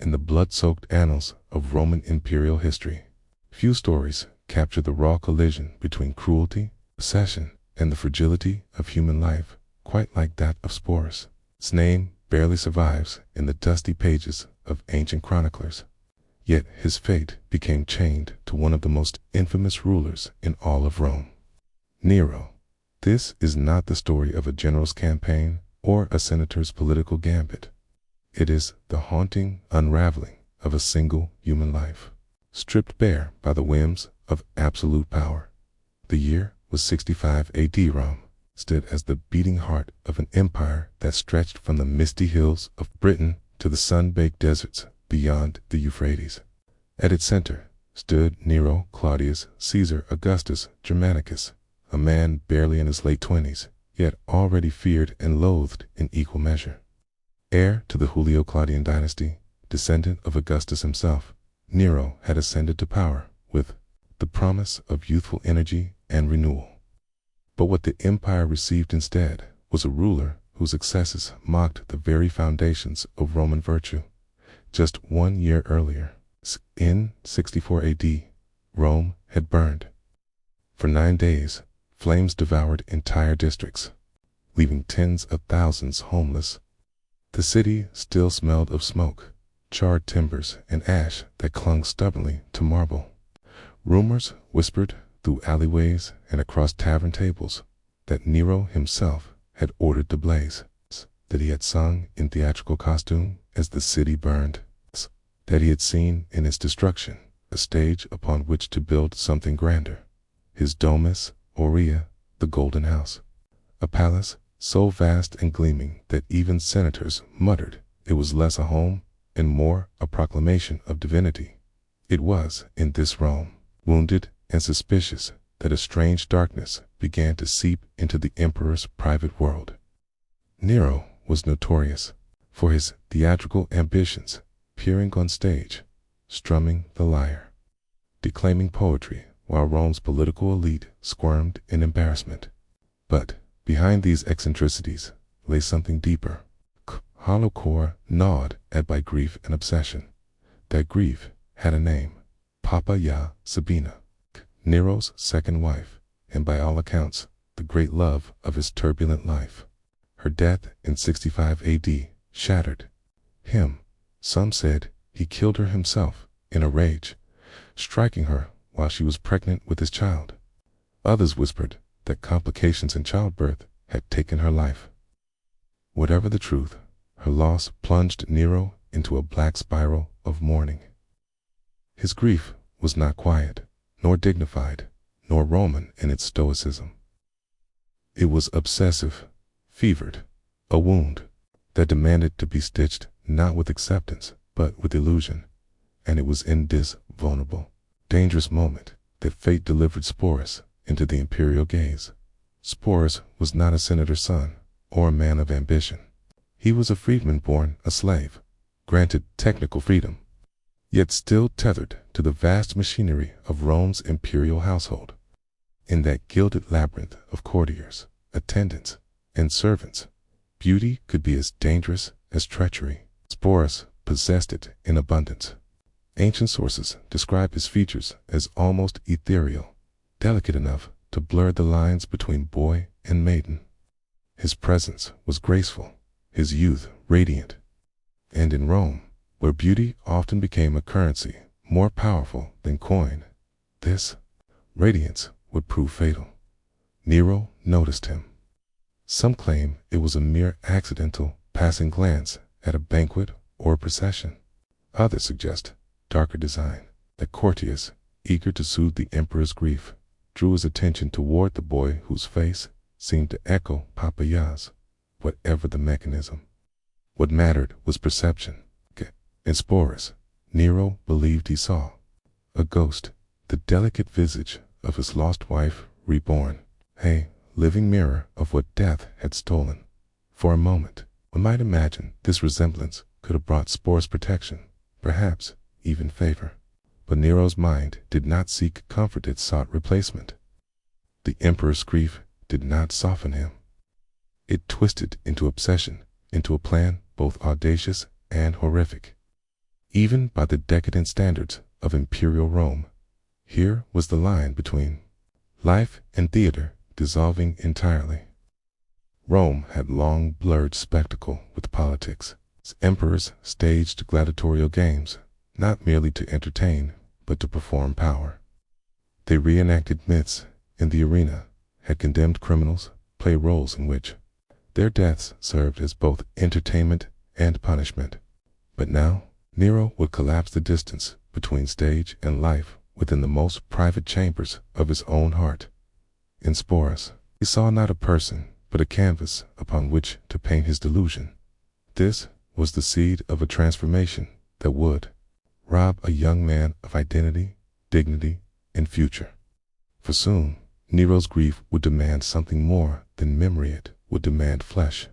in the blood-soaked annals of Roman imperial history. Few stories capture the raw collision between cruelty, obsession, and the fragility of human life quite like that of Sporus. Its name barely survives in the dusty pages of ancient chroniclers. Yet his fate became chained to one of the most infamous rulers in all of Rome, Nero. This is not the story of a general's campaign or a senator's political gambit. It is the haunting unraveling of a single human life, stripped bare by the whims of absolute power. The year was 65 AD. Rome stood as the beating heart of an empire that stretched from the misty hills of Britain to the sun-baked deserts beyond the Euphrates. At its center stood Nero Claudius Caesar Augustus Germanicus, a man barely in his late 20s, yet already feared and loathed in equal measure. Heir to the Julio-Claudian dynasty, descendant of Augustus himself, Nero had ascended to power with the promise of youthful energy and renewal. But what the empire received instead was a ruler whose excesses mocked the very foundations of Roman virtue. Just 1 year earlier, in 64 AD, Rome had burned. For 9 days, flames devoured entire districts, leaving tens of thousands homeless. The city still smelled of smoke, charred timbers, and ash that clung stubbornly to marble. Rumors whispered through alleyways and across tavern tables that Nero himself had ordered the blaze, that he had sung in theatrical costume as the city burned, that he had seen in its destruction a stage upon which to build something grander, his domus aurea, the golden house, a palace so vast and gleaming that even senators muttered it was less a home and more a proclamation of divinity. It was in this Rome, wounded and suspicious, that a strange darkness began to seep into the emperor's private world. Nero was notorious for his theatrical ambitions, appearing on stage, strumming the lyre, declaiming poetry while Rome's political elite squirmed in embarrassment. But behind these eccentricities lay something deeper, hollow core gnawed at by grief and obsession. That grief had a name, Poppaea Sabina, Nero's second wife, and by all accounts, the great love of his turbulent life. Her death in 65 AD shattered him. Some said he killed her himself in a rage, striking her while she was pregnant with his child. Others whispered that complications in childbirth had taken her life. Whatever the truth, her loss plunged Nero into a black spiral of mourning. His grief was not quiet, nor dignified, nor Roman in its stoicism. It was obsessive, fevered, a wound that demanded to be stitched not with acceptance, but with illusion. And it was in this vulnerable, dangerous moment that fate delivered Sporus into the imperial gaze. Sporus was not a senator's son or a man of ambition. He was a freedman born a slave, granted technical freedom, yet still tethered to the vast machinery of Rome's imperial household. In that gilded labyrinth of courtiers, attendants, and servants, beauty could be as dangerous as treachery. Sporus possessed it in abundance. Ancient sources describe his features as almost ethereal, delicate enough to blur the lines between boy and maiden. His presence was graceful, his youth radiant. And in Rome, where beauty often became a currency more powerful than coin, this radiance would prove fatal. Nero noticed him. Some claim it was a mere accidental passing glance at a banquet or a procession. Others suggest darker design, that courtiers, eager to soothe the emperor's grief, drew his attention toward the boy whose face seemed to echo Poppaea's. Whatever the mechanism, what mattered was perception. In Sporus, Nero believed he saw a ghost, the delicate visage of his lost wife reborn, a living mirror of what death had stolen. For a moment, one might imagine this resemblance could have brought Sporus protection, perhaps even favor. But Nero's mind did not seek comfort, it sought replacement. The emperor's grief did not soften him. It twisted into obsession, into a plan both audacious and horrific. even by the decadent standards of imperial Rome. Here was the line between life and theater dissolving entirely. Rome had long blurred spectacle with politics. Its emperors staged gladiatorial games, not merely to entertain, but to perform power. They reenacted myths in the arena, had condemned criminals, play roles in which their deaths served as both entertainment and punishment. But now, Nero would collapse the distance between stage and life within the most private chambers of his own heart. In Sporus, he saw not a person, but a canvas upon which to paint his delusion. This was the seed of a transformation that would rob a young man of identity, dignity, and future. For soon, Nero's grief would demand something more than memory. It would demand flesh.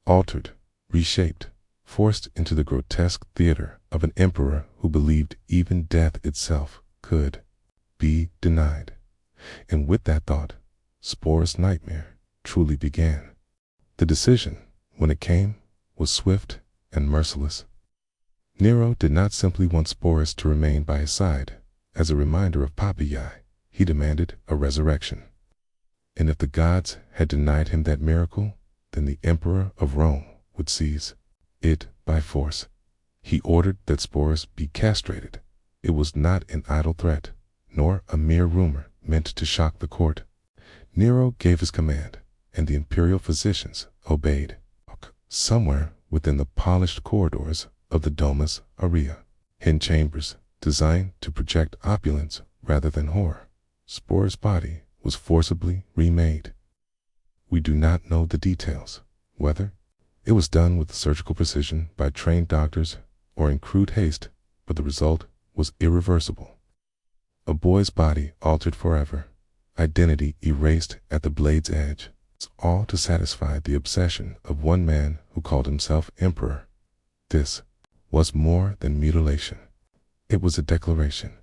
Altered, reshaped, forced into the grotesque theater of an emperor who believed even death itself could be denied. And with that thought, Sporus' nightmare truly began. The decision, when it came, was swift and merciless. Nero did not simply want Sporus to remain by his side as a reminder of Poppaea. He demanded a resurrection. And if the gods had denied him that miracle, then the emperor of Rome would seize it by force. He ordered that Sporus be castrated. It was not an idle threat, nor a mere rumor meant to shock the court. Nero gave his command, and the imperial physicians obeyed. Somewhere within the polished corridors of the Domus Aurea, hidden chambers designed to project opulence rather than horror, Sporus' body was forcibly remade. We do not know the details, whether it was done with surgical precision by trained doctors or in crude haste, but the result was irreversible. A boy's body altered forever, identity erased at the blade's edge, all to satisfy the obsession of one man who called himself emperor. This was more than mutilation. It was a declaration.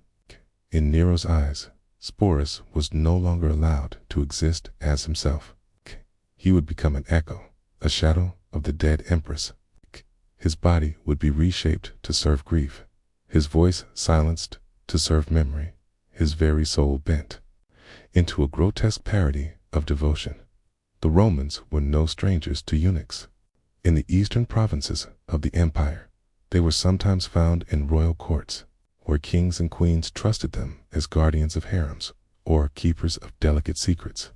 In Nero's eyes, Sporus was no longer allowed to exist as himself. He would become an echo, a shadow of the dead empress. His body would be reshaped to serve grief, his voice silenced to serve memory, his very soul bent into a grotesque parody of devotion. The Romans were no strangers to eunuchs. In the eastern provinces of the empire, they were sometimes found in royal courts, where kings and queens trusted them as guardians of harems or keepers of delicate secrets.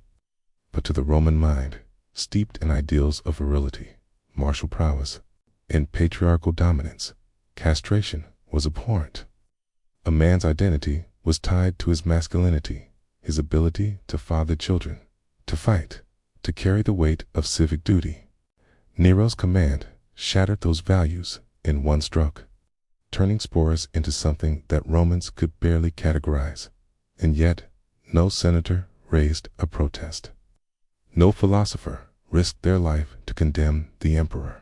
But to the Roman mind, steeped in ideals of virility, martial prowess, and patriarchal dominance, castration was abhorrent. A man's identity was tied to his masculinity, his ability to father children, to fight, to carry the weight of civic duty. Nero's command shattered those values in one stroke, turning Sporus into something that Romans could barely categorize. And yet, no senator raised a protest. No philosopher risked their life to condemn the emperor.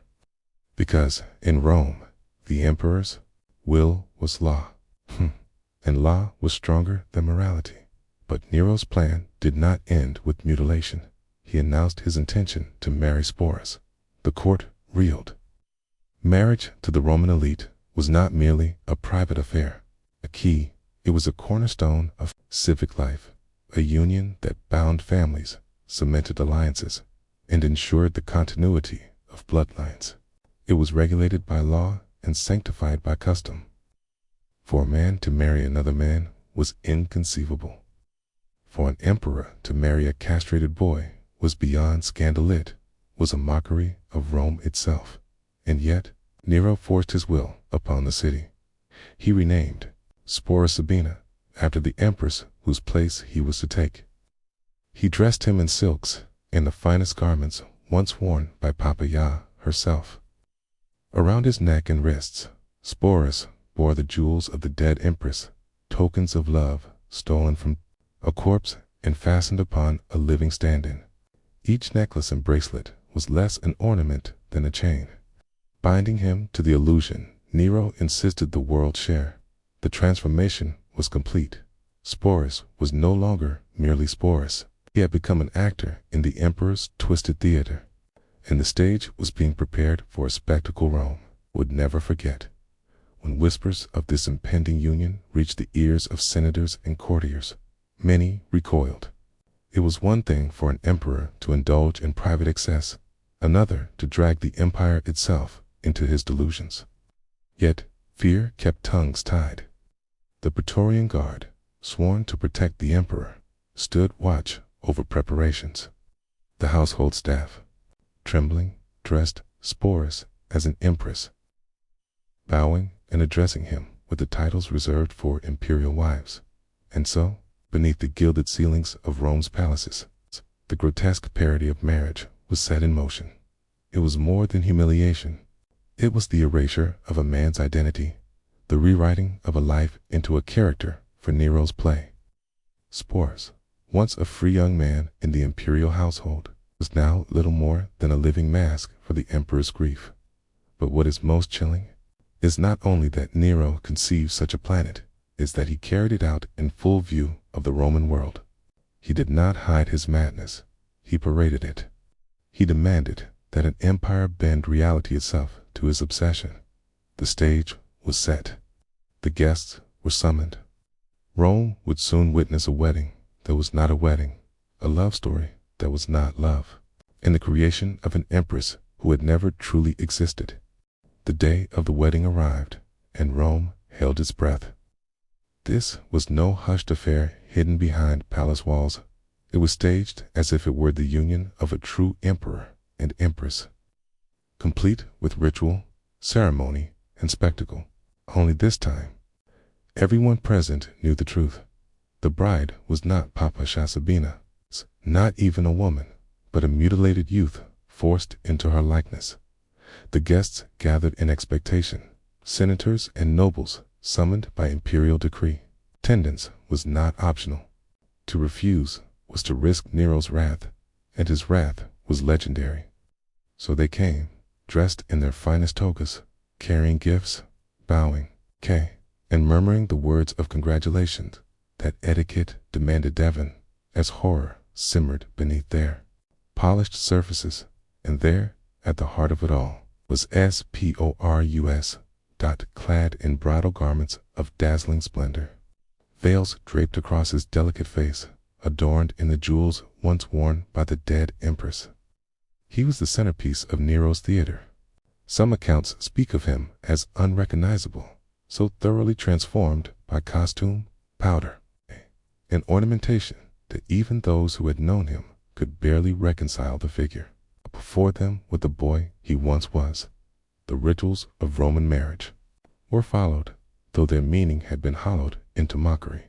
Because in Rome, the emperor's will was law, and law was stronger than morality. But Nero's plan did not end with mutilation. He announced his intention to marry Sporus. The court reeled. Marriage to the Roman elite was not merely a private affair. It was a cornerstone of civic life, a union that bound families, cemented alliances, and ensured the continuity of bloodlines. It was regulated by law and sanctified by custom. For a man to marry another man was inconceivable. For an emperor to marry a castrated boy was beyond scandal. It was a mockery of Rome itself. And yet, Nero forced his will upon the city. He renamed Sporus Sabina after the empress whose place he was to take. He dressed him in silks and the finest garments once worn by Poppaea herself. Around his neck and wrists, Sporus bore the jewels of the dead empress, tokens of love stolen from a corpse and fastened upon a living stand-in. Each necklace and bracelet was less an ornament than a chain, binding him to the illusion Nero insisted the world share. The transformation was complete. Sporus was no longer merely Sporus. He had become an actor in the emperor's twisted theater, and the stage was being prepared for a spectacle Rome would never forget. When whispers of this impending union reached the ears of senators and courtiers, many recoiled. It was one thing for an emperor to indulge in private excess, another to drag the empire itself into his delusions. Yet fear kept tongues tied. The Praetorian Guard, sworn to protect the emperor, stood watch over preparations. The household staff, trembling, dressed Sporus as an empress, bowing and addressing him with the titles reserved for imperial wives. And so, beneath the gilded ceilings of Rome's palaces, the grotesque parody of marriage was set in motion. It was more than humiliation. It was the erasure of a man's identity, the rewriting of a life into a character for Nero's play. Sporus, once a free young man in the imperial household, was now little more than a living mask for the emperor's grief. But what is most chilling is not only that Nero conceived such a planet, is that he carried it out in full view of the Roman world. He did not hide his madness, he paraded it. He demanded that an empire bend reality itself to his obsession. The stage was set. The guests were summoned. Rome would soon witness a wedding that was not a wedding, a love story that was not love, and the creation of an empress who had never truly existed. The day of the wedding arrived, and Rome held its breath. This was no hushed affair hidden behind palace walls. It was staged as if it were the union of a true emperor and empress, complete with ritual, ceremony, and spectacle. Only this time, everyone present knew the truth. The bride was not Papasha Sabina, not even a woman, but a mutilated youth forced into her likeness. The guests gathered in expectation, senators and nobles summoned by imperial decree. Attendance was not optional. To refuse was to risk Nero's wrath, and his wrath was legendary. So they came, dressed in their finest togas, carrying gifts, bowing, and murmuring the words of congratulations that etiquette demanded Devon, as horror simmered beneath their polished surfaces. And there, at the heart of it all, was Sporus, clad in bridal garments of dazzling splendor, veils draped across his delicate face, adorned in the jewels once worn by the dead empress. He was the centerpiece of Nero's theater. Some accounts speak of him as unrecognizable, so thoroughly transformed by costume, powder, and ornamentation that even those who had known him could barely reconcile the figure. Before them was the boy he once was. The rituals of Roman marriage were followed, though their meaning had been hollowed into mockery.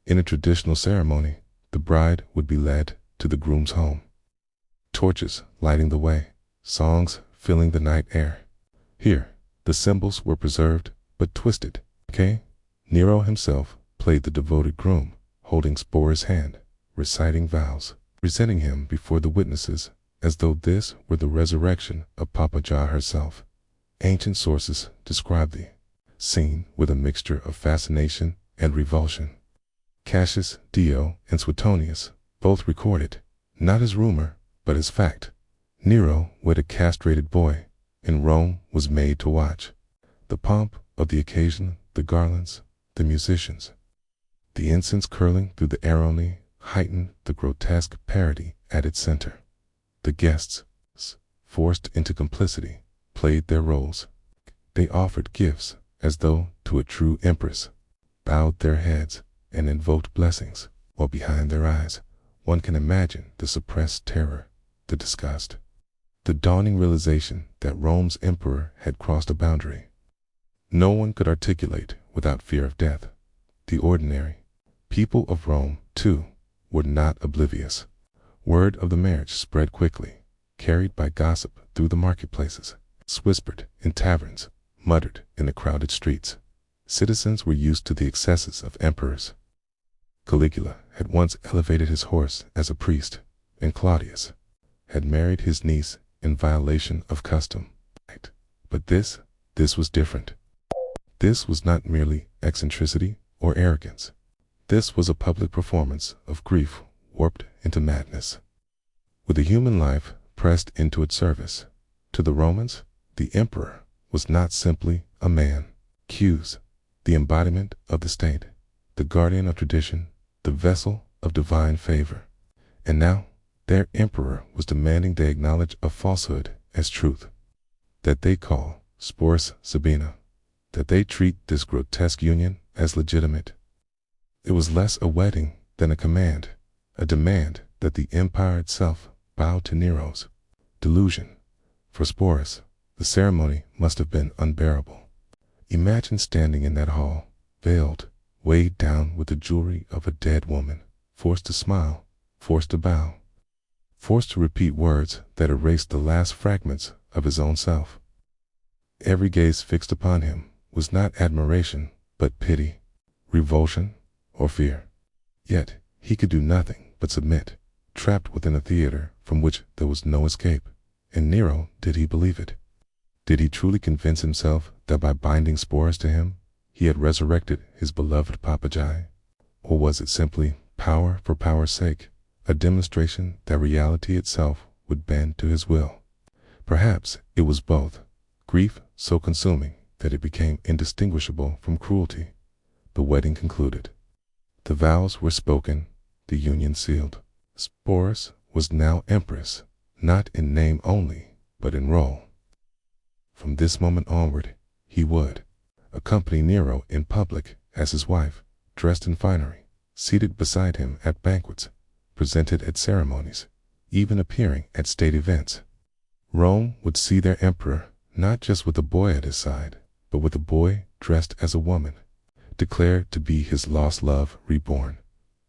In a traditional ceremony, the bride would be led to the groom's home, torches lighting the way, songs filling the night air. Here, the symbols were preserved but twisted. Nero himself played the devoted groom, holding Sporus' hand, reciting vows, presenting him before the witnesses as though this were the resurrection of Papasha herself. Ancient sources describe the scene with a mixture of fascination and revulsion. Cassius Dio and Suetonius both record it, not as rumor, but as fact. Nero wed a castrated boy, and Rome was made to watch. The pomp of the occasion, the garlands, the musicians, the incense curling through the airone heightened the grotesque parody at its center. The guests, forced into complicity, played their roles. They offered gifts as though to a true empress, bowed their heads, and invoked blessings, while behind their eyes one can imagine the suppressed terror, the disgust, the dawning realization that Rome's emperor had crossed a boundary. No one could articulate without fear of death. The ordinary people of Rome, too, were not oblivious. Word of the marriage spread quickly, carried by gossip through the marketplaces, whispered in taverns, muttered in the crowded streets. Citizens were used to the excesses of emperors. Caligula had once elevated his horse as a priest, and Claudius had married his niece in violation of custom. But this was different. This was not merely eccentricity or arrogance. This was a public performance of grief warped into madness, with a human life pressed into its service. To the Romans, the emperor was not simply a man. Q's, the embodiment of the state, the guardian of tradition, the vessel of divine favor. And now, their emperor was demanding they acknowledge a falsehood as truth, that they call Sporus Sabina, that they treat this grotesque union as legitimate. It was less a wedding than a command, a demand that the empire itself bow to Nero's delusion. For Sporus, the ceremony must have been unbearable. Imagine standing in that hall, veiled, weighed down with the jewelry of a dead woman, forced to smile, forced to bow, forced to repeat words that erased the last fragments of his own self. Every gaze fixed upon him was not admiration, but pity, revulsion, or fear. Yet he could do nothing but submit, trapped within a theater from which there was no escape. And Nero, did he believe it? Did he truly convince himself that by binding Sporus to him, he had resurrected his beloved Papagi? Or was it simply power for power's sake, a demonstration that reality itself would bend to his will? Perhaps it was both, grief so consuming that it became indistinguishable from cruelty. The wedding concluded. The vows were spoken, the union sealed. Sporus was now empress, not in name only, but in role. From this moment onward, he would accompany Nero in public as his wife, dressed in finery, seated beside him at banquets, presented at ceremonies, even appearing at state events. Rome would see their emperor not just with a boy at his side, but with a boy dressed as a woman, declared to be his lost love reborn.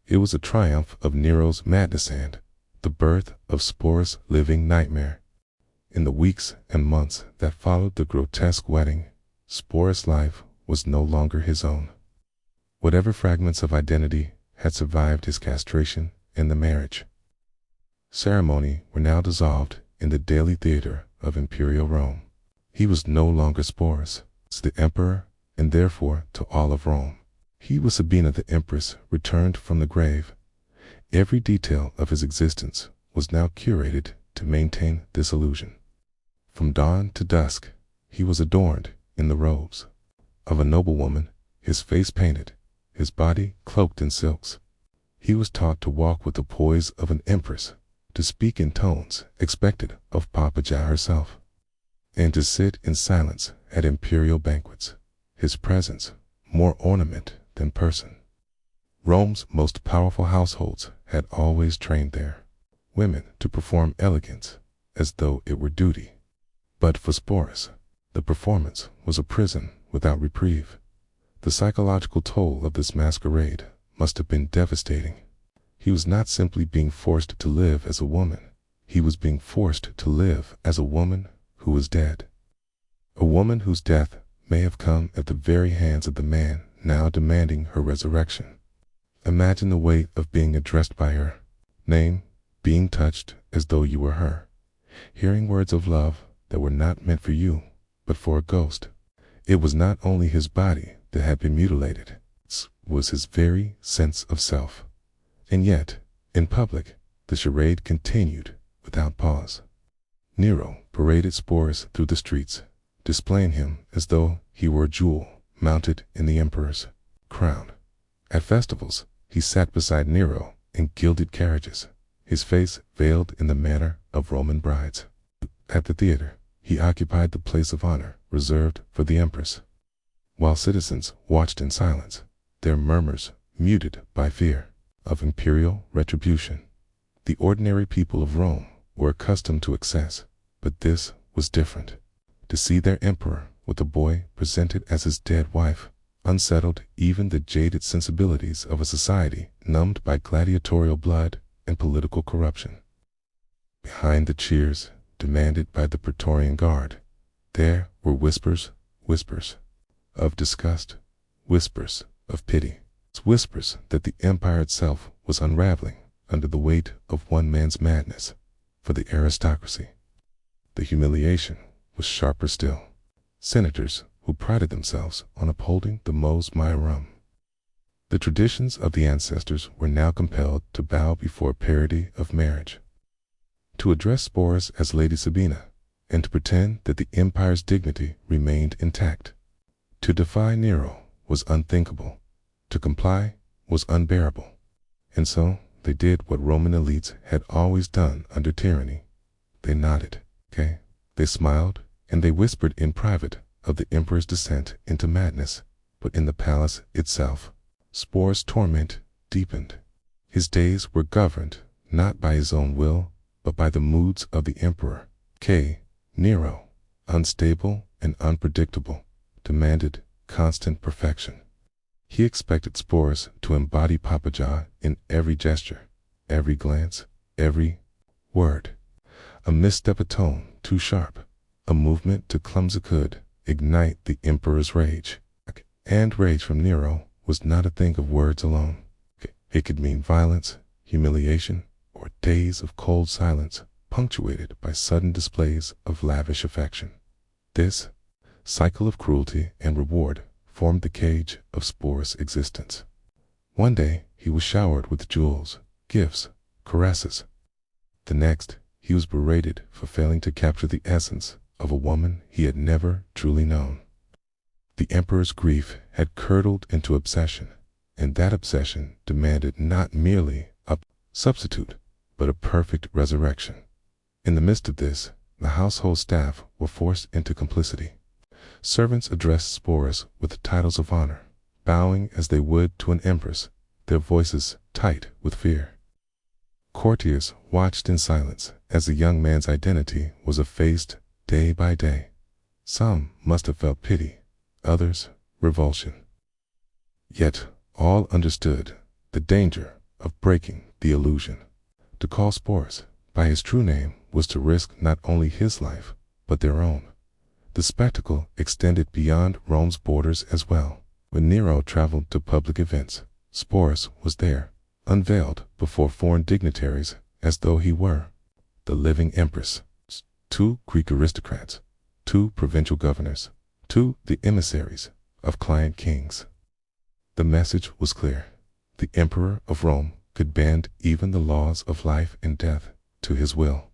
It was a triumph of Nero's madness and the birth of Sporus' living nightmare. In the weeks and months that followed the grotesque wedding, Sporus' life was no longer his own. Whatever fragments of identity had survived his castration and the marriage ceremony were now dissolved in the daily theater of imperial Rome. He was no longer Sporus, the emperor, and therefore to all of Rome. He was Sabina the empress returned from the grave. Every detail of his existence was now curated to maintain this illusion. From dawn to dusk, he was adorned in the robes of a noblewoman, his face painted, his body cloaked in silks. He was taught to walk with the poise of an empress, to speak in tones expected of Papagi herself, and to sit in silence at imperial banquets, his presence more ornament than person. Rome's most powerful households had always trained their women to perform elegance as though it were duty. But for Sporus, the performance was a prison without reprieve. The psychological toll of this masquerade must have been devastating. He was not simply being forced to live as a woman. He was being forced to live as a woman who was dead. A woman whose death may have come at the very hands of the man now demanding her resurrection. Imagine the weight of being addressed by her name, being touched as though you were her, hearing words of love that were not meant for you, but for a ghost. It was not only his body that had been mutilated, it was his very sense of self. And yet, in public, the charade continued without pause. Nero paraded Sporus through the streets, displaying him as though he were a jewel mounted in the emperor's crown. At festivals, he sat beside Nero in gilded carriages, his face veiled in the manner of Roman brides. At the theater, he occupied the place of honor reserved for the empress. While citizens watched in silence, their murmurs muted by fear of imperial retribution. The ordinary people of Rome were accustomed to excess, but this was different. To see their emperor with a boy presented as his dead wife unsettled even the jaded sensibilities of a society numbed by gladiatorial blood and political corruption. Behind the cheers demanded by the Praetorian Guard, there were whispers of disgust, whispers of pity, whispers that the empire itself was unraveling under the weight of one man's madness. For the aristocracy, the humiliation was sharper still. Senators who prided themselves on upholding the mos maiorum, the traditions of the ancestors, were now compelled to bow before parity of marriage, to address Sporus as Lady Sabina, and to pretend that the empire's dignity remained intact. To defy Nero was unthinkable. To comply was unbearable. And so they did what Roman elites had always done under tyranny. They nodded, okay? They smiled, and they whispered in private of the emperor's descent into madness. But in the palace itself, Sporus' torment deepened. His days were governed not by his own will, but by the moods of the emperor. Nero, unstable and unpredictable, demanded constant perfection. He expected Sporus to embody Papaja in every gesture, every glance, every word. A misstep, a tone too sharp, a movement too clumsy could ignite the emperor's rage. And rage from Nero was not a thing of words alone. It could mean violence, humiliation, or days of cold silence punctuated by sudden displays of lavish affection. This cycle of cruelty and reward formed the cage of Sporus' existence. One day he was showered with jewels, gifts, caresses. The next he was berated for failing to capture the essence of a woman he had never truly known. The emperor's grief had curdled into obsession, and that obsession demanded not merely a substitute, but a perfect resurrection. In the midst of this, the household staff were forced into complicity. Servants addressed Sporus with titles of honor, bowing as they would to an empress, their voices tight with fear. Courtiers watched in silence as the young man's identity was effaced day by day. Some must have felt pity, others revulsion. Yet all understood the danger of breaking the illusion. To call Sporus by his true name was to risk not only his life, but their own. The spectacle extended beyond Rome's borders as well. When Nero traveled to public events, Sporus was there, unveiled before foreign dignitaries as though he were the living empress. 2 Greek aristocrats, 2 provincial governors, 2 the emissaries of client kings. The message was clear. The emperor of Rome could bend even the laws of life and death to his will.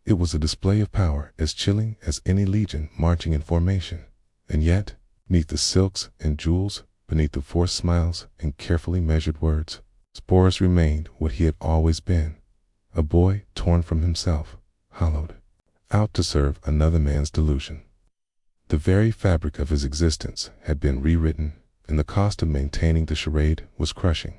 It was a display of power as chilling as any legion marching in formation. And yet, beneath the silks and jewels, beneath the forced smiles and carefully measured words, Sporus remained what he had always been, a boy torn from himself, hollowed out to serve another man's delusion. The very fabric of his existence had been rewritten, and the cost of maintaining the charade was crushing.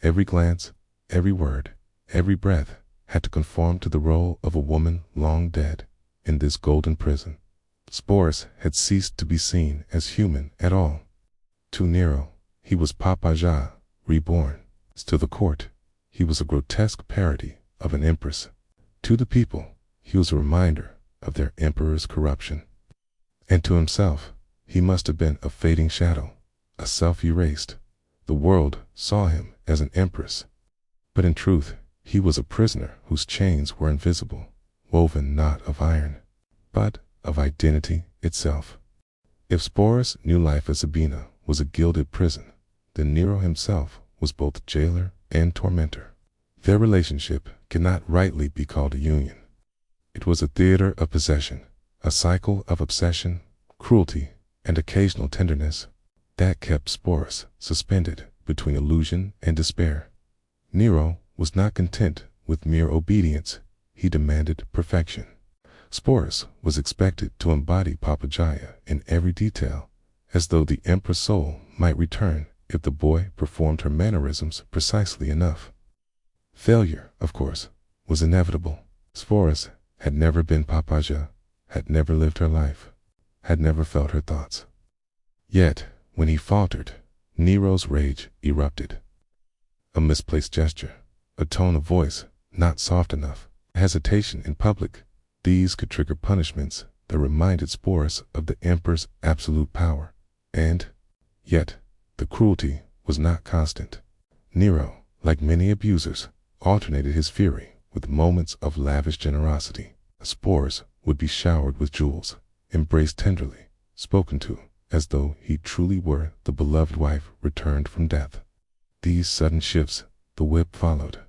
Every glance, every word, every breath had to conform to the role of a woman long dead in this golden prison. Sporus had ceased to be seen as human at all. To Nero, he was Papaja, reborn. To the court, he was a grotesque parody of an empress. To the people, he was a reminder of their emperor's corruption. And to himself, he must have been a fading shadow, a self-erased. The world saw him as an empress, but in truth, he was a prisoner whose chains were invisible, woven not of iron, but of identity itself. If Sporus' new life as Sabina was a gilded prison, then Nero himself was both jailer and tormentor. Their relationship cannot rightly be called a union. It was a theater of possession, a cycle of obsession, cruelty, and occasional tenderness that kept Sporus suspended between illusion and despair. Nero was not content with mere obedience. He demanded perfection. Sporus was expected to embody Papagia in every detail, as though the empress soul might return if the boy performed her mannerisms precisely enough. Failure, of course, was inevitable. Sporus had never been Papagia, had never lived her life, had never felt her thoughts. Yet, when he faltered, Nero's rage erupted. A misplaced gesture, a tone of voice not soft enough, hesitation in public, these could trigger punishments that reminded Sporus of the emperor's absolute power. And yet, the cruelty was not constant. Nero, like many abusers, alternated his fury with moments of lavish generosity. Sporus would be showered with jewels, embraced tenderly, spoken to as though he truly were the beloved wife returned from death. These sudden shifts the whip followed.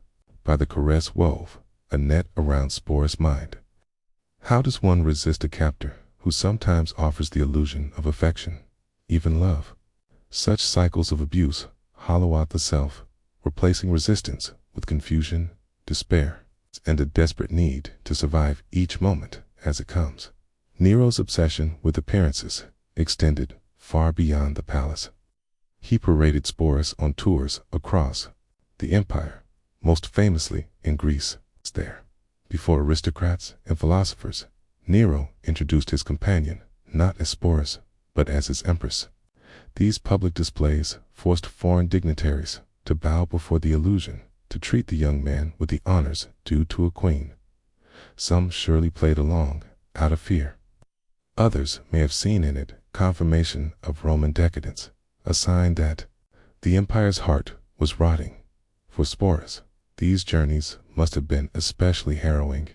By the caress wove a net around Sporus' mind. How does one resist a captor who sometimes offers the illusion of affection? even love. Such cycles of abuse hollow out the self, replacing resistance with confusion, despair, and a desperate need to survive each moment as it comes. Nero's obsession with appearances extended far beyond the palace. He paraded Sporus on tours across the empire, most famously in Greece. There, before aristocrats and philosophers, Nero introduced his companion not as Sporus, but as his empress. These public displays forced foreign dignitaries to bow before the illusion, to treat the young man with the honors due to a queen. Some surely played along, out of fear. Others may have seen in it confirmation of Roman decadence, a sign that the empire's heart was rotting. For Sporus, these journeys must have been especially harrowing.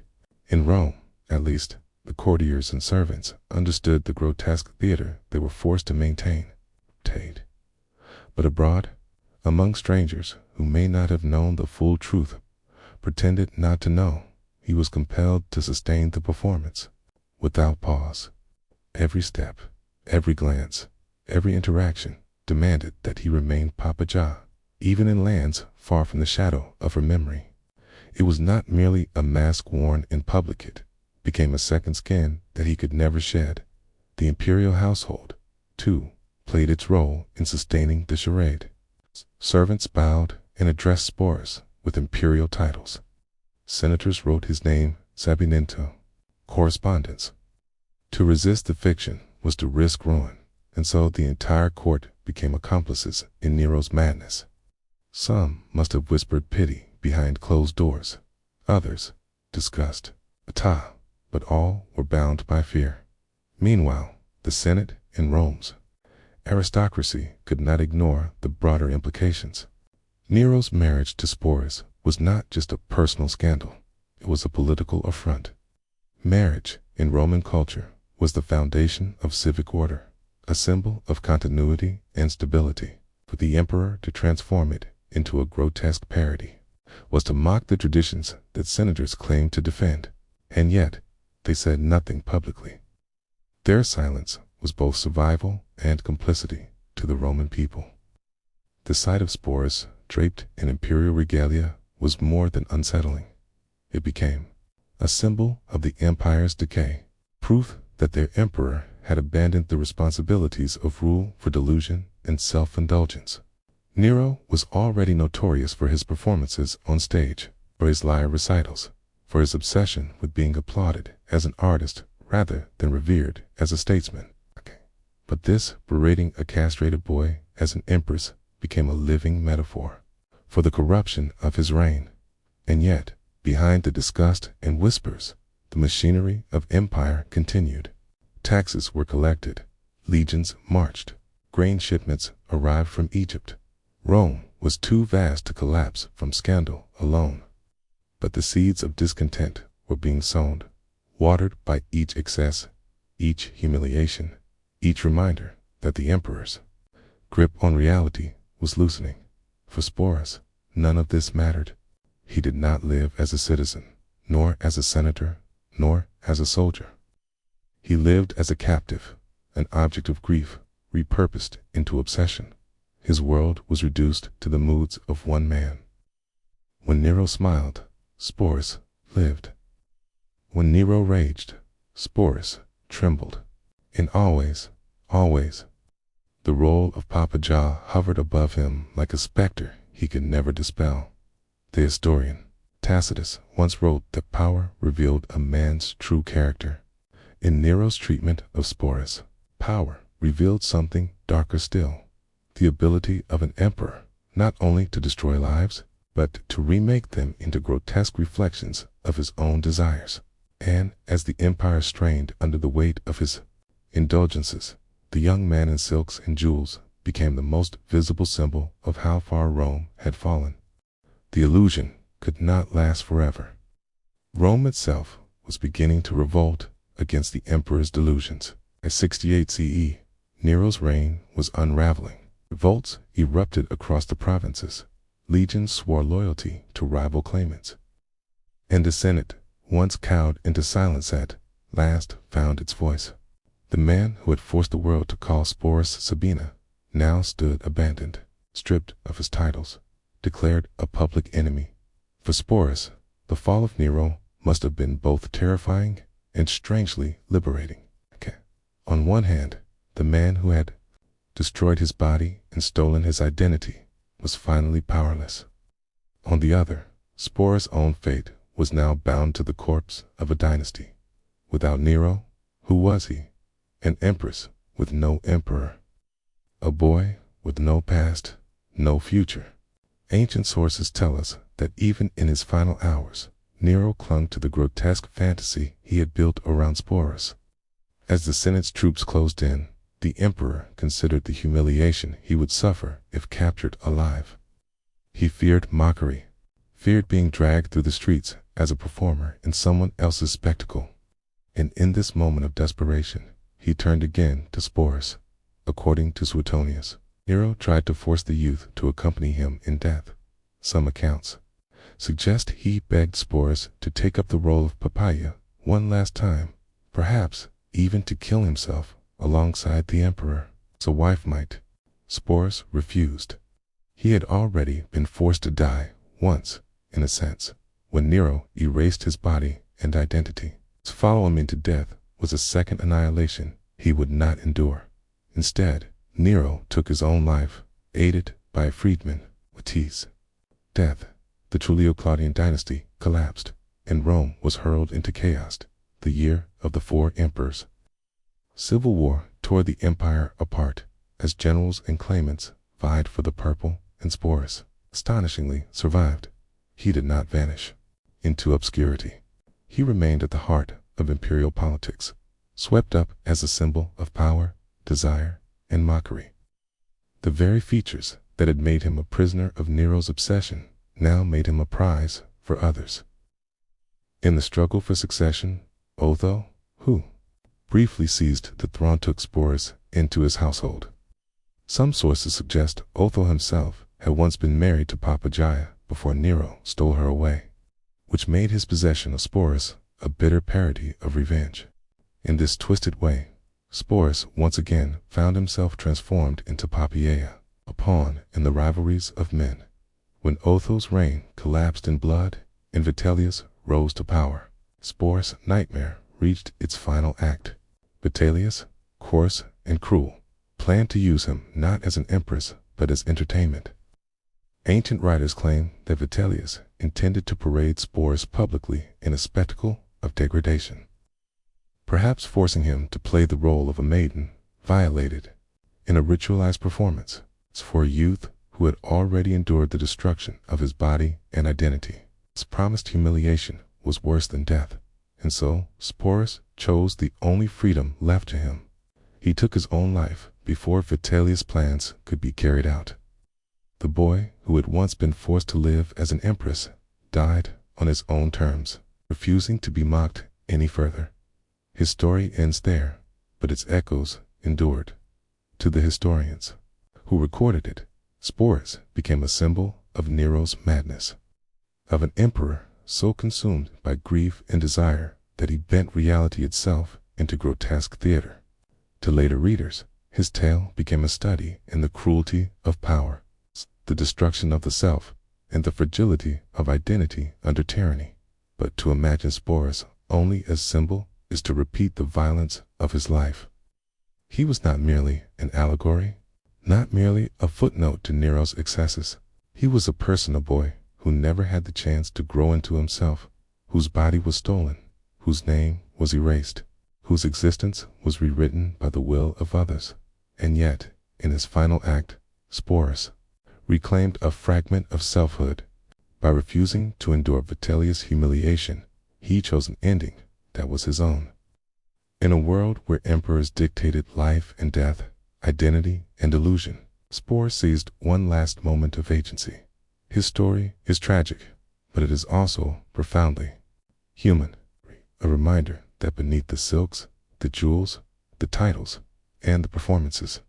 In Rome, at least, the courtiers and servants understood the grotesque theater they were forced to maintain. But abroad, among strangers who may not have known the full truth, pretended not to know, he was compelled to sustain the performance without pause. Every step, every glance, every interaction demanded that he remain Papa Ja, even in lands far from the shadow of her memory. It was not merely a mask worn in public, it became a second skin that he could never shed. The imperial household, too, played its role in sustaining the charade. Servants bowed and addressed Sporus with imperial titles. Senators wrote his name Sabinento, correspondence. To resist the fiction was to risk ruin, and so the entire court became accomplices in Nero's madness. Some must have whispered pity behind closed doors, others disgust, but all were bound by fear. Meanwhile, the Senate and Rome's aristocracy could not ignore the broader implications. Nero's marriage to Sporus was not just a personal scandal, it was a political affront. Marriage, in Roman culture, was the foundation of civic order, a symbol of continuity and stability. For the emperor to transform it into a grotesque parody was to mock the traditions that senators claimed to defend, and yet they said nothing publicly. Their silence was both survival and complicity to the Roman people. The sight of Sporus draped in imperial regalia was more than unsettling. It became a symbol of the empire's decay, proof that their emperor had abandoned the responsibilities of rule for delusion and self-indulgence. Nero was already notorious for his performances on stage, for his lyre recitals, for his obsession with being applauded as an artist rather than revered as a statesman. But this berating a castrated boy as an empress became a living metaphor for the corruption of his reign. And yet, behind the disgust and whispers, the machinery of empire continued. Taxes were collected, legions marched, grain shipments arrived from Egypt. Rome was too vast to collapse from scandal alone. But the seeds of discontent were being sown, watered by each excess, each humiliation, each reminder that the emperor's grip on reality was loosening. For Sporus, none of this mattered. He did not live as a citizen, nor as a senator, nor as a soldier. He lived as a captive, an object of grief, repurposed into obsession. His world was reduced to the moods of one man. When Nero smiled, Sporus lived. When Nero raged, Sporus trembled. And always, the role of Papa Ja hovered above him like a specter he could never dispel. The historian Tacitus once wrote that power revealed a man's true character. In Nero's treatment of Sporus, power revealed something darker still, the ability of an emperor not only to destroy lives, but to remake them into grotesque reflections of his own desires. And as the empire strained under the weight of his indulgences, the young man in silks and jewels became the most visible symbol of how far Rome had fallen. The illusion could not last forever. Rome itself was beginning to revolt against the emperor's delusions. At 68 CE, Nero's reign was unraveling. Revolts erupted across the provinces. Legions swore loyalty to rival claimants. And the Senate, once cowed into silence, at last found its voice. The man who had forced the world to call Sporus Sabina now stood abandoned, stripped of his titles, declared a public enemy. For Sporus, the fall of Nero must have been both terrifying and strangely liberating. On one hand, the man who had destroyed his body and stolen his identity was finally powerless. On the other, Sporus' own fate was now bound to the corpse of a dynasty. Without Nero, who was he? An empress with no emperor. A boy with no past, no future. Ancient sources tell us that even in his final hours, Nero clung to the grotesque fantasy he had built around Sporus. As the Senate's troops closed in, the emperor considered the humiliation he would suffer if captured alive. He feared mockery, feared being dragged through the streets as a performer in someone else's spectacle. And in this moment of desperation, he turned again to Sporus. According to Suetonius, Nero tried to force the youth to accompany him in death. Some accounts suggest he begged Sporus to take up the role of Papaya one last time, perhaps even to kill himself alongside the emperor, so wife might. Sporus refused. He had already been forced to die once, in a sense, when Nero erased his body and identity. To follow him into death was a second annihilation he would not endure. Instead, Nero took his own life, aided by a freedman, Matisse. Death. The Julio-Claudian dynasty collapsed, and Rome was hurled into chaos, the year of the 4 emperors. Civil war tore the empire apart, as generals and claimants vied for the purple, and Sporus, astonishingly, survived. He did not vanish into obscurity. He remained at the heart of imperial politics, swept up as a symbol of power, desire, and mockery. The very features that had made him a prisoner of Nero's obsession now made him a prize for others. In the struggle for succession, Otho, who briefly seized the throne, took Sporus into his household. Some sources suggest Otho himself had once been married to Papagaya before Nero stole her away, which made his possession of Sporus a bitter parody of revenge. In this twisted way, Sporus once again found himself transformed into Papagaya, a pawn in the rivalries of men. When Otho's reign collapsed in blood and Vitellius rose to power, Sporus' nightmare reached its final act. Vitellius, coarse and cruel, planned to use him not as an empress but as entertainment. Ancient writers claim that Vitellius intended to parade Sporus publicly in a spectacle of degradation, perhaps forcing him to play the role of a maiden violated in a ritualized performance for a youth who had already endured the destruction of his body and identity. His promised humiliation was worse than death, and so Sporus chose the only freedom left to him. He took his own life before Vitellius' plans could be carried out. The boy who had once been forced to live as an empress died on his own terms, refusing to be mocked any further. His story ends there, but its echoes endured. To the historians who recorded it, Sporus became a symbol of Nero's madness, of an emperor so consumed by grief and desire that he bent reality itself into grotesque theater. To later readers, his tale became a study in the cruelty of power, the destruction of the self, and the fragility of identity under tyranny. But to imagine Sporus only as symbol is to repeat the violence of his life. He was not merely an allegory, not merely a footnote to Nero's excesses. He was a person, a boy, who never had the chance to grow into himself, whose body was stolen, whose name was erased, whose existence was rewritten by the will of others. And yet, in his final act, Sporus reclaimed a fragment of selfhood. By refusing to endure Vitellius' humiliation, he chose an ending that was his own. In a world where emperors dictated life and death, identity and illusion, Sporus seized one last moment of agency. His story is tragic, but it is also profoundly human, a reminder that beneath the silks, the jewels, the titles, and the performances,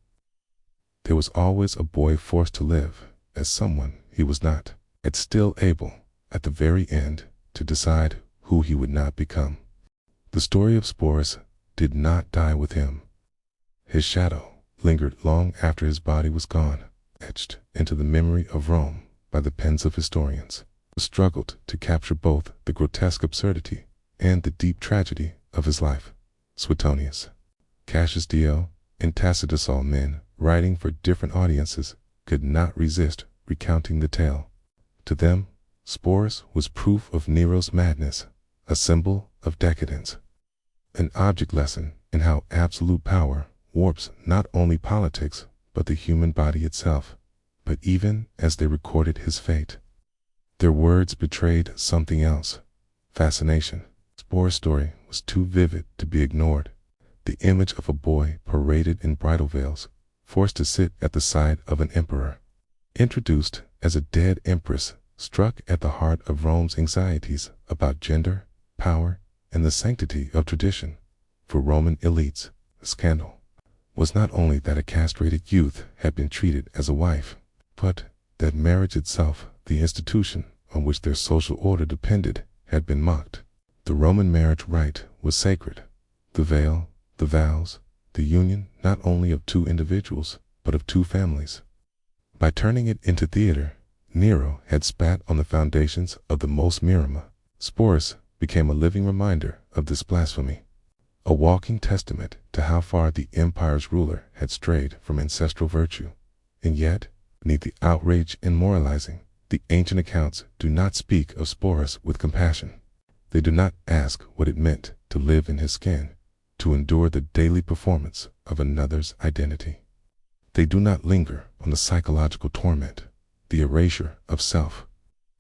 there was always a boy forced to live as someone he was not, yet still able, at the very end, to decide who he would not become. The story of Sporus did not die with him. His shadow lingered long after his body was gone, etched into the memory of Rome by the pens of historians who struggled to capture both the grotesque absurdity and the deep tragedy of his life. Suetonius, Cassius Dio, and Tacitus, all men writing for different audiences, could not resist recounting the tale. To them, Sporus was proof of Nero's madness, a symbol of decadence, an object lesson in how absolute power warps not only politics but the human body itself. But even as they recorded his fate, their words betrayed something else: fascination. Sporus' story was too vivid to be ignored. The image of a boy paraded in bridal veils, forced to sit at the side of an emperor, introduced as a dead empress, struck at the heart of Rome's anxieties about gender, power, and the sanctity of tradition. For Roman elites, the scandal was not only that a castrated youth had been treated as a wife, but that marriage itself, the institution on which their social order depended, had been mocked. The Roman marriage rite was sacred. The veil, the vows, the union not only of two individuals, but of two families. By turning it into theater, Nero had spat on the foundations of the mos mirima. Sporus became a living reminder of this blasphemy, a walking testament to how far the empire's ruler had strayed from ancestral virtue. And yet, beneath the outrage and moralizing, the ancient accounts do not speak of Sporus with compassion. They do not ask what it meant to live in his skin, to endure the daily performance of another's identity. They do not linger on the psychological torment, the erasure of self,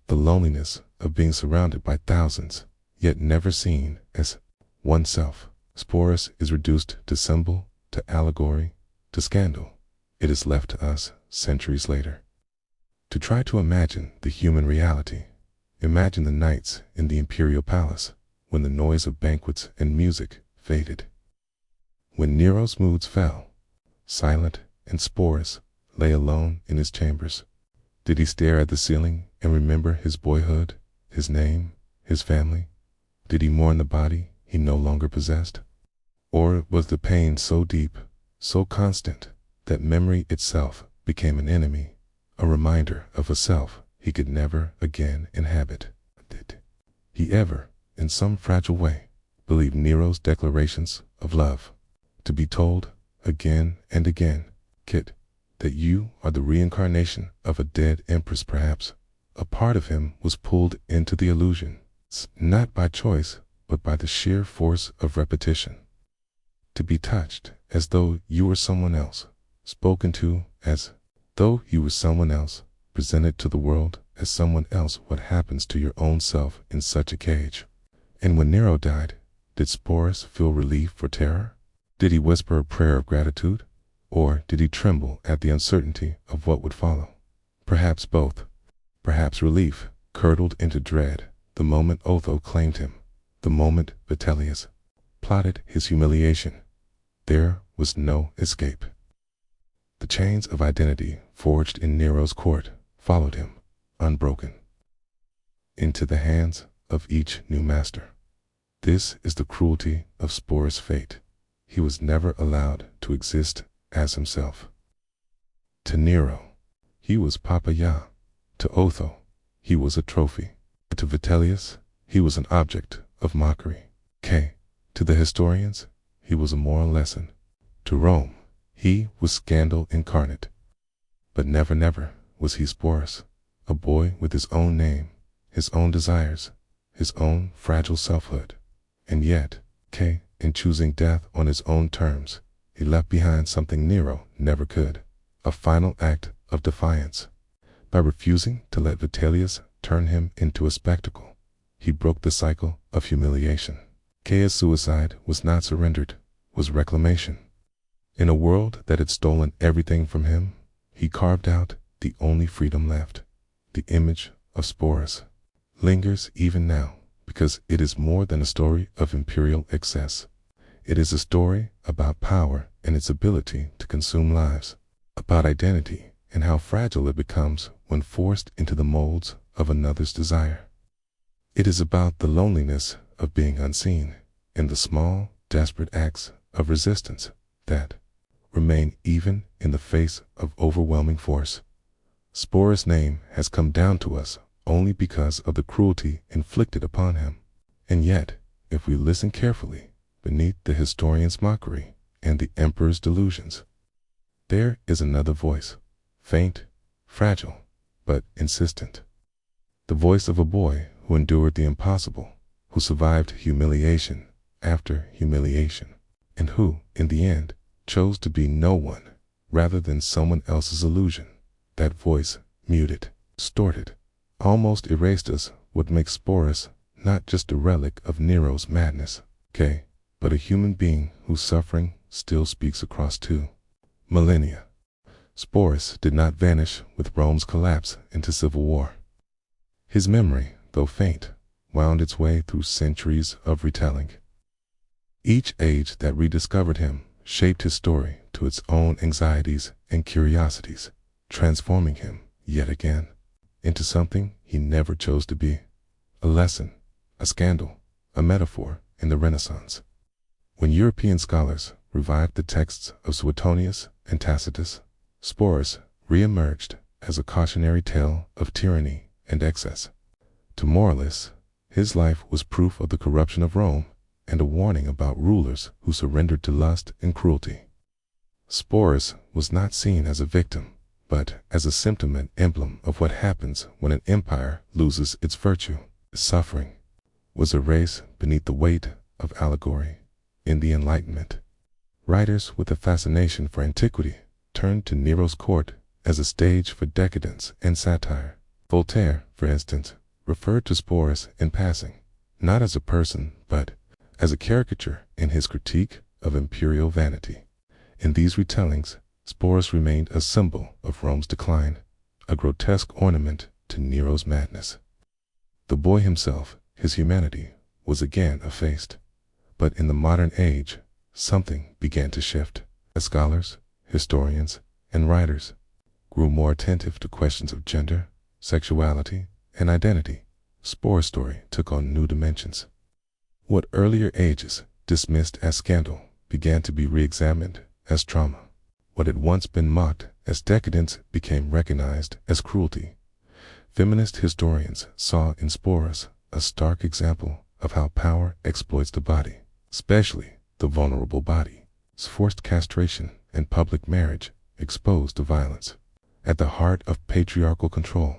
the loneliness of being surrounded by thousands, yet never seen as oneself. Sporus is reduced to symbol, to allegory, to scandal. It is left to us, centuries later, to try to imagine the human reality. Imagine the nights in the imperial palace, when the noise of banquets and music faded, when Nero's moods fell, silent, and Sporus lay alone in his chambers. Did he stare at the ceiling and remember his boyhood, his name, his family? Did he mourn the body he no longer possessed? Or was the pain so deep, so constant, that memory itself became an enemy, a reminder of a self he could never again inhabit? Did he ever, in some fragile way, believe Nero's declarations of love, to be told again and again, "Kid, that you are the reincarnation of a dead empress"? Perhaps a part of him was pulled into the illusion, not by choice, but by the sheer force of repetition. To be touched as though you were someone else, spoken to as though you were someone else, presented to the world as someone else. What happens to your own self in such a cage? And when Nero died, did Sporus feel relief or terror? Did he whisper a prayer of gratitude? Or did he tremble at the uncertainty of what would follow? Perhaps both. Perhaps relief curdled into dread the moment Otho claimed him, the moment Vitellius plotted his humiliation. There was no escape. The chains of identity forged in Nero's court followed him, unbroken, into the hands of each new master. This is the cruelty of Sporus' fate. He was never allowed to exist as himself. To Nero, he was Papaya. To Otho, he was a trophy. To Vitellius, he was an object of mockery. To the historians, he was a moral lesson. To Rome, he was scandal incarnate. But never, never was he Sporus, a boy with his own name, his own desires, his own fragile selfhood. And yet, in choosing death on his own terms, he left behind something Nero never could, a final act of defiance. By refusing to let Vitellius turn him into a spectacle, he broke the cycle of humiliation. Caius' suicide was not surrendered, was reclamation. In a world that had stolen everything from him, he carved out the only freedom left. The image of Sporus lingers even now, because it is more than a story of imperial excess. It is a story about power and its ability to consume lives, about identity and how fragile it becomes when forced into the molds of another's desire. It is about the loneliness of being unseen and the small, desperate acts of resistance that, remain even in the face of overwhelming force. Sporus' name has come down to us only because of the cruelty inflicted upon him. And yet, if we listen carefully, beneath the historian's mockery and the emperor's delusions, there is another voice, faint, fragile, but insistent. The voice of a boy who endured the impossible, who survived humiliation after humiliation, and who, in the end, chose to be no one rather than someone else's illusion. That voice, muted, distorted, almost erased us, what makes Sporus not just a relic of Nero's madness, but a human being whose suffering still speaks across 2 millennia. Sporus did not vanish with Rome's collapse into civil war. His memory, though faint, wound its way through centuries of retelling. Each age that rediscovered him shaped his story to its own anxieties and curiosities, transforming him, yet again, into something he never chose to be: a lesson, a scandal, a metaphor in the Renaissance. When European scholars revived the texts of Suetonius and Tacitus, Sporus re-emerged as a cautionary tale of tyranny and excess. To moralists, his life was proof of the corruption of Rome and a warning about rulers who surrendered to lust and cruelty. Sporus was not seen as a victim, but as a symptom and emblem of what happens when an empire loses its virtue. His suffering was a race beneath the weight of allegory. In the Enlightenment, writers with a fascination for antiquity turned to Nero's court as a stage for decadence and satire. Voltaire, for instance, referred to Sporus in passing, not as a person, but as a caricature in his critique of imperial vanity. In these retellings, Sporus remained a symbol of Rome's decline, a grotesque ornament to Nero's madness. The boy himself, his humanity, was again effaced. But in the modern age, something began to shift. As scholars, historians, and writers grew more attentive to questions of gender, sexuality, and identity, Sporus' story took on new dimensions. What earlier ages dismissed as scandal began to be re-examined as trauma. What had once been mocked as decadence became recognized as cruelty. Feminist historians saw in Sporus a stark example of how power exploits the body, especially the vulnerable body. Forced castration and public marriage exposed to violence. At the heart of patriarchal control,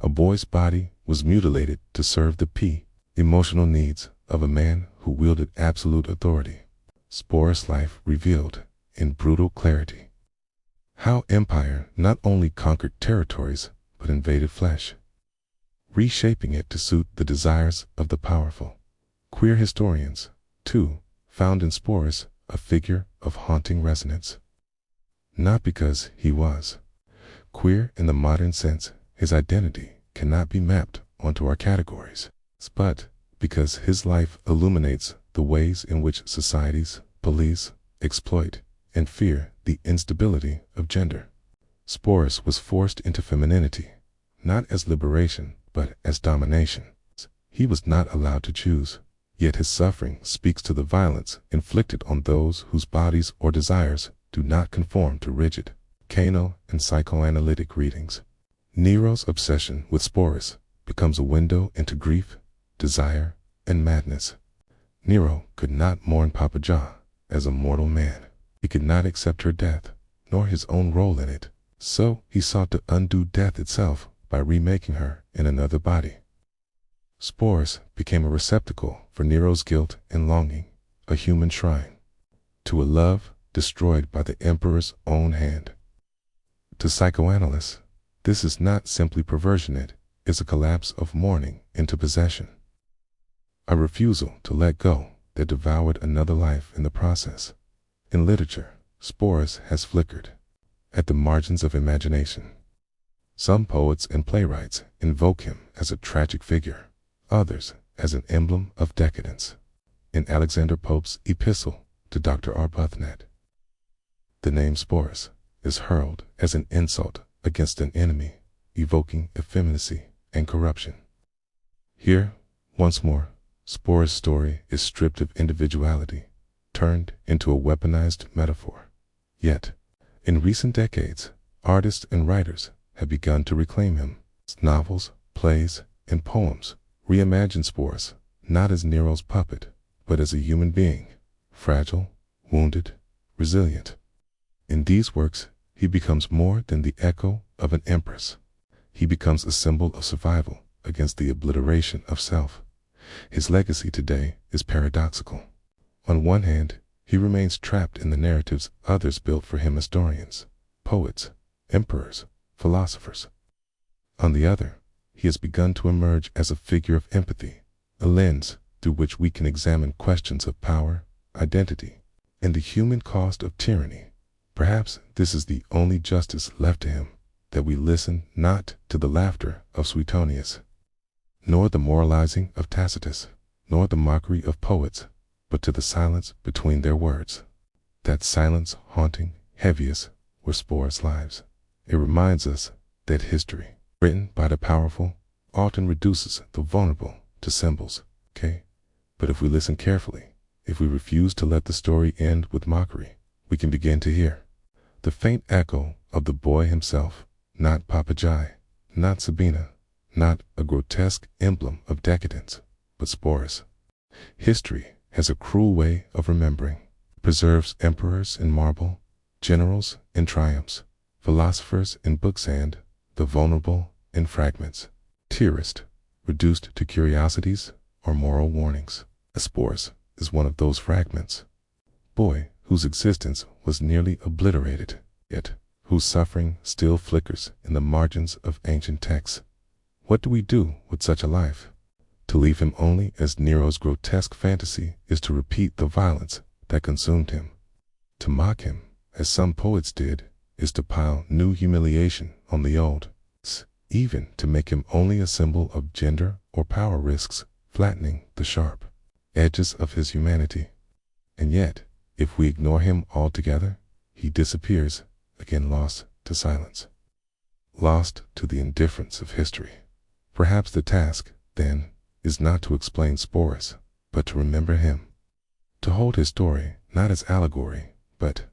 a boy's body was mutilated to serve the emotional needs of a man who wielded absolute authority. Sporus' life revealed, in brutal clarity, how empire not only conquered territories but invaded flesh, reshaping it to suit the desires of the powerful. Queer historians, too, found in Sporus a figure of haunting resonance. Not because he was queer in the modern sense, his identity cannot be mapped onto our categories, but because his life illuminates the ways in which societies police, exploit, and fear the instability of gender. Sporus was forced into femininity, not as liberation, but as domination. He was not allowed to choose, yet his suffering speaks to the violence inflicted on those whose bodies or desires do not conform to rigid, canal and psychoanalytic readings. Nero's obsession with Sporus becomes a window into grief, desire, and madness. Nero could not mourn Papaja as a mortal man. He could not accept her death, nor his own role in it, so he sought to undo death itself by remaking her in another body. Sporus became a receptacle for Nero's guilt and longing, a human shrine to a love destroyed by the emperor's own hand. To psychoanalysts, this is not simply perversion, it is a collapse of mourning into possession, a refusal to let go that devoured another life in the process. In literature, Sporus has flickered at the margins of imagination. Some poets and playwrights invoke him as a tragic figure, others as an emblem of decadence. In Alexander Pope's epistle to Dr. Arbuthnot, the name Sporus is hurled as an insult against an enemy, evoking effeminacy and corruption. Here, once more, Sporus' story is stripped of individuality, turned into a weaponized metaphor. Yet, in recent decades, artists and writers have begun to reclaim him. Novels, plays, and poems reimagine Sporus not as Nero's puppet, but as a human being, fragile, wounded, resilient. In these works, he becomes more than the echo of an empress. He becomes a symbol of survival against the obliteration of self. His legacy today is paradoxical. On one hand, he remains trapped in the narratives others built for him, historians, poets, emperors, philosophers. On the other, he has begun to emerge as a figure of empathy, a lens through which we can examine questions of power, identity, and the human cost of tyranny. Perhaps this is the only justice left to him, that we listen not to the laughter of Suetonius, nor the moralizing of Tacitus, nor the mockery of poets, but to the silence between their words. That silence haunting, heaviest, where Sporus lives. It reminds us that history, written by the powerful, often reduces the vulnerable to symbols, But if we listen carefully, if we refuse to let the story end with mockery, we can begin to hear the faint echo of the boy himself, not Papagei, not Sabina, not a grotesque emblem of decadence, but Sporus. History has a cruel way of remembering. It preserves emperors in marble, generals in triumphs, philosophers in book sand, the vulnerable in fragments, theorists reduced to curiosities or moral warnings. Sporus is one of those fragments. Boy whose existence was nearly obliterated, yet whose suffering still flickers in the margins of ancient texts. What do we do with such a life? To leave him only as Nero's grotesque fantasy is to repeat the violence that consumed him. To mock him, as some poets did, is to pile new humiliation on the old. Even to make him only a symbol of gender or power risks flattening the sharp edges of his humanity. And yet, if we ignore him altogether, he disappears, again lost to silence, lost to the indifference of history. Perhaps the task, then, is not to explain Sporus, but to remember him, to hold his story not as allegory, but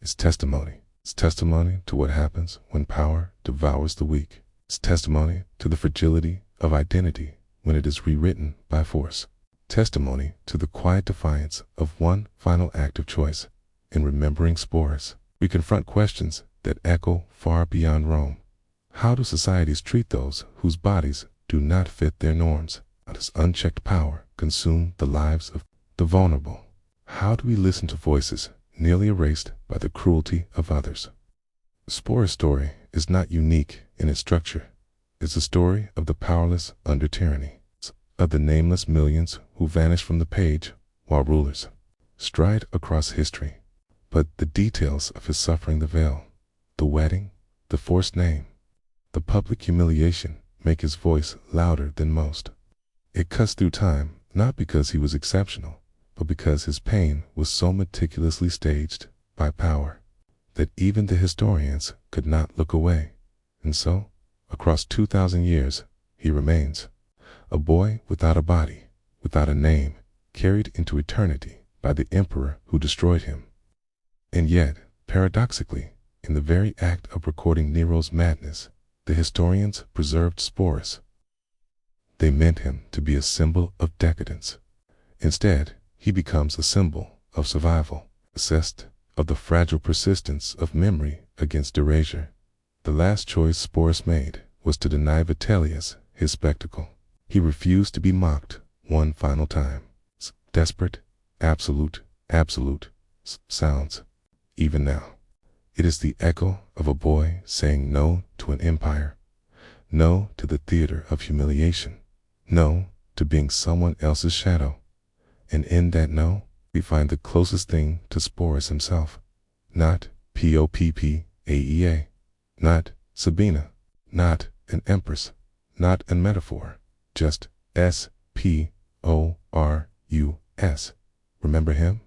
as testimony. It's testimony to what happens when power devours the weak. It's testimony to the fragility of identity when it is rewritten by force. Testimony to the quiet defiance of one final act of choice. In remembering Sporus, we confront questions that echo far beyond Rome. How do societies treat those whose bodies do not fit their norms? How does unchecked power consume the lives of the vulnerable? How do we listen to voices nearly erased by the cruelty of others? Sporus' story is not unique in its structure. It's the story of the powerless under tyranny, of the nameless millions who vanish from the page while rulers stride across history. But the details of his suffering, the veil, the wedding, the forced name, the public humiliation make his voice louder than most. It cuts through time, not because he was exceptional, but because his pain was so meticulously staged by power that even the historians could not look away. And so, across 2,000 years, he remains a boy without a body, without a name, carried into eternity by the emperor who destroyed him. And yet, paradoxically, in the very act of recording Nero's madness, the historians preserved Sporus. They meant him to be a symbol of decadence. Instead, he becomes a symbol of survival, assessed of the fragile persistence of memory against erasure. The last choice Sporus made was to deny Vitellius his spectacle. He refused to be mocked one final time. Desperate, absolute sounds. Even now, it is the echo of a boy saying no to an empire, no to the theater of humiliation, no to being someone else's shadow. And in that no, we find the closest thing to Sporus himself. Not Poppaea, not Sabina, not an empress, not a metaphor, just Sporus. Remember him?